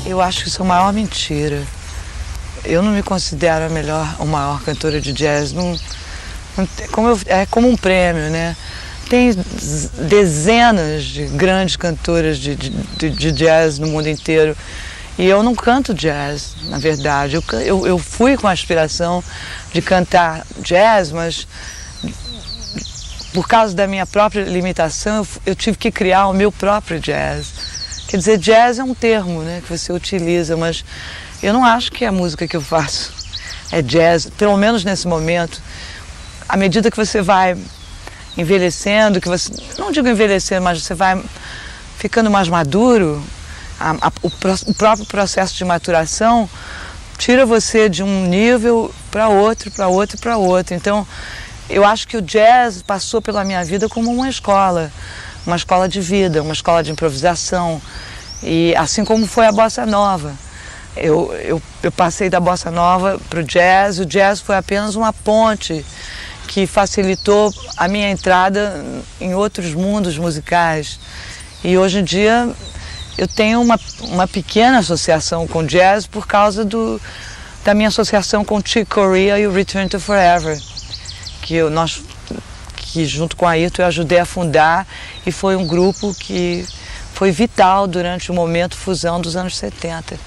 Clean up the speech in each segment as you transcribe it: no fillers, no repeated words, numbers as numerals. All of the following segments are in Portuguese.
Eu acho que isso é a maior mentira. Eu não me considero a melhor ou maior cantora de jazz. É como um prêmio, né? Tem dezenas de grandes cantoras de jazz no mundo inteiro. E eu não canto jazz, na verdade. Eu fui com a aspiração de cantar jazz, mas por causa da minha própria limitação, eu tive que criar o meu próprio jazz. Quer dizer, jazz é um termo, né, que você utiliza, mas eu não acho que a música que eu faço é jazz, pelo menos nesse momento. À medida que você vai envelhecendo, não digo envelhecendo, mas você vai ficando mais maduro, o próprio processo de maturação tira você de um nível para outro, para outro, para outro. Então, eu acho que o jazz passou pela minha vida como uma escola de vida, uma escola de improvisação, e assim como foi a bossa nova. Eu passei da bossa nova para o jazz foi apenas uma ponte que facilitou a minha entrada em outros mundos musicais. E hoje em dia eu tenho uma pequena associação com jazz por causa da minha associação com Chick Corea e o Return to Forever, que junto com a Ayrton eu ajudei a fundar, e foi um grupo que foi vital durante o momento fusão dos anos 70.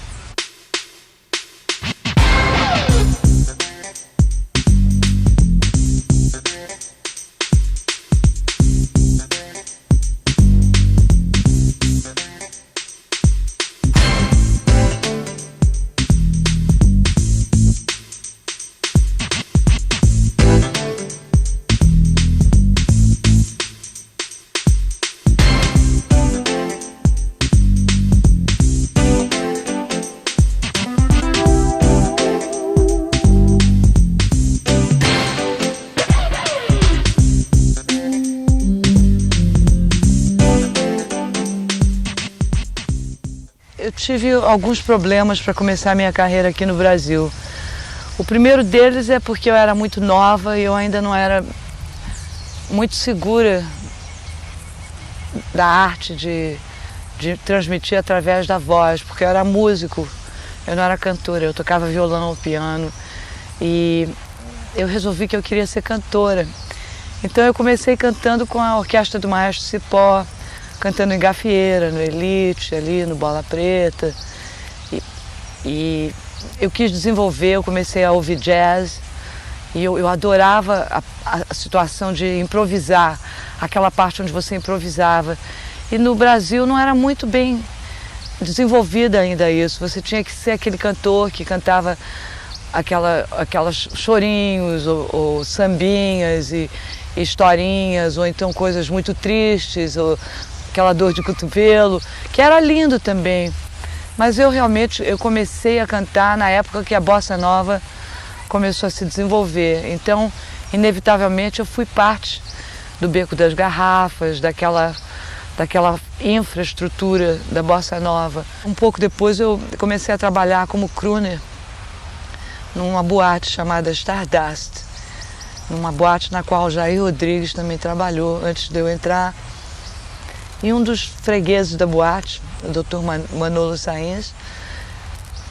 Eu tive alguns problemas para começar a minha carreira aqui no Brasil. O primeiro deles é porque eu era muito nova e eu ainda não era muito segura da arte de transmitir através da voz, porque eu era músico, eu não era cantora, eu tocava violão, piano, e eu resolvi que eu queria ser cantora. Então eu comecei cantando com a orquestra do Maestro Cipó, cantando em Gafieira, no Elite, ali no Bola Preta. E eu quis desenvolver, eu comecei a ouvir jazz e eu adorava a situação de improvisar, aquela parte onde você improvisava. E no Brasil não era muito bem desenvolvida ainda isso. Você tinha que ser aquele cantor que cantava aquelas chorinhos ou sambinhas e historinhas, ou então coisas muito tristes, ou aquela dor de cotovelo, que era lindo também. Mas eu comecei a cantar na época que a bossa nova começou a se desenvolver. Então, inevitavelmente, eu fui parte do Beco das Garrafas, daquela infraestrutura da bossa nova. Um pouco depois eu comecei a trabalhar como crooner numa boate chamada Stardust, numa boate na qual Jair Rodrigues também trabalhou antes de eu entrar. E um dos fregueses da boate, o Dr. Manolo Sainz,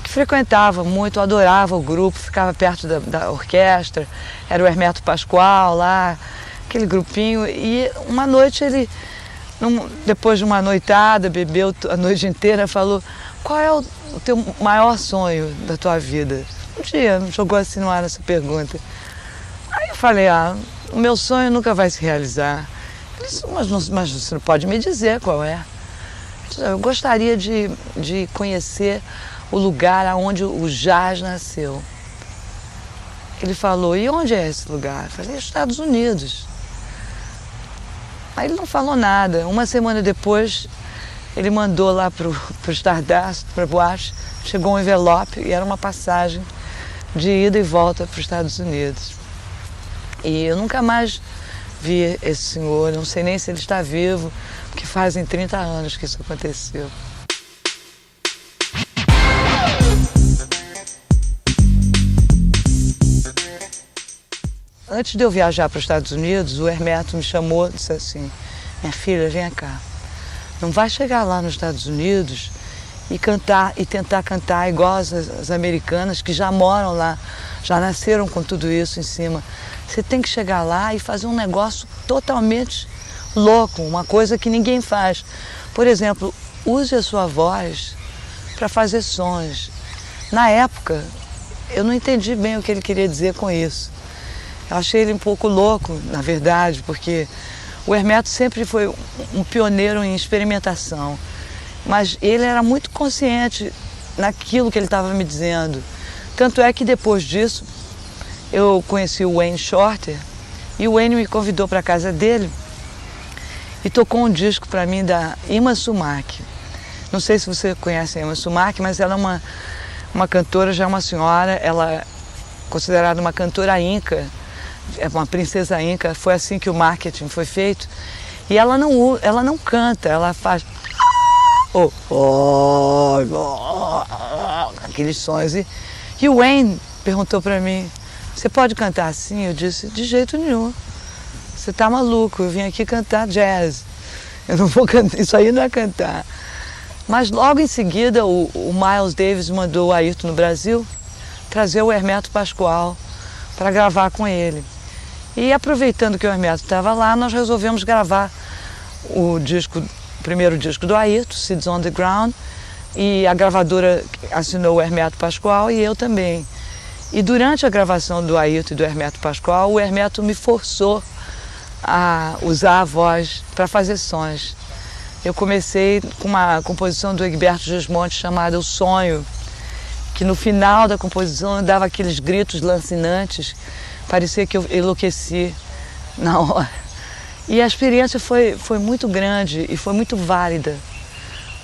que frequentava muito, adorava o grupo, ficava perto da orquestra, era o Hermeto Pascoal lá, aquele grupinho. E uma noite ele, depois de uma noitada, bebeu a noite inteira, falou: qual é o teu maior sonho da tua vida? Um dia jogou assim no ar essa pergunta. Aí eu falei: o meu sonho nunca vai se realizar. Ele disse: mas você não pode me dizer qual é. Eu gostaria de conhecer o lugar onde o jazz nasceu. Ele falou: e onde é esse lugar? Eu falei: Estados Unidos. Aí ele não falou nada. Uma semana depois, ele mandou lá para o Stardust, para a boate, chegou um envelope e era uma passagem de ida e volta para os Estados Unidos. E eu nunca mais vi esse senhor, não sei nem se ele está vivo, porque fazem 30 anos que isso aconteceu. Antes de eu viajar para os Estados Unidos, o Hermeto me chamou e disse assim: minha filha, vem cá, não vai chegar lá nos Estados Unidos e cantar e tentar cantar igual as americanas que já moram lá, já nasceram com tudo isso em cima. Você tem que chegar lá e fazer um negócio totalmente louco, uma coisa que ninguém faz. Por exemplo, use a sua voz para fazer sons. Na época, eu não entendi bem o que ele queria dizer com isso. Eu achei ele um pouco louco, na verdade, porque o Hermeto sempre foi um pioneiro em experimentação. Mas ele era muito consciente naquilo que ele estava me dizendo. Tanto é que depois disso, eu conheci o Wayne Shorter e o Wayne me convidou para a casa dele e tocou um disco para mim da Irma Sumac. Não sei se você conhece a Irma Sumac, mas ela é uma cantora, já uma senhora, ela é considerada uma cantora inca, é uma princesa inca, foi assim que o marketing foi feito. E ela não canta, ela faz aqueles sons. E o Wayne perguntou para mim, você pode cantar assim? Eu disse, de jeito nenhum. Você tá maluco, eu vim aqui cantar jazz. Eu não vou cantar, isso aí não é cantar. Mas logo em seguida o Miles Davis mandou o Ayrton no Brasil trazer o Hermeto Pascoal para gravar com ele. E aproveitando que o Hermeto estava lá, nós resolvemos gravar o primeiro disco do Ayrton, Seeds on the Ground, e a gravadora assinou o Hermeto Pascoal e eu também. E durante a gravação do Ayrton e do Hermeto Pascoal, o Hermeto me forçou a usar a voz para fazer sons. Eu comecei com uma composição do Egberto Gismonti chamada O Sonho, que no final da composição eu dava aqueles gritos lancinantes, parecia que eu enlouqueci na hora. E a experiência foi muito grande e foi muito válida,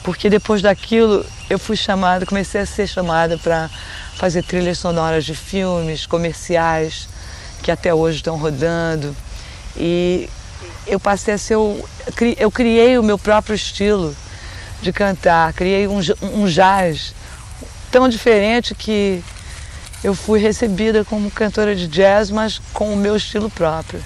porque depois daquilo eu comecei a ser chamada para fazer trilhas sonoras de filmes, comerciais, que até hoje estão rodando. E eu passei a ser, eu criei o meu próprio estilo de cantar, criei um jazz tão diferente que eu fui recebida como cantora de jazz, mas com o meu estilo próprio.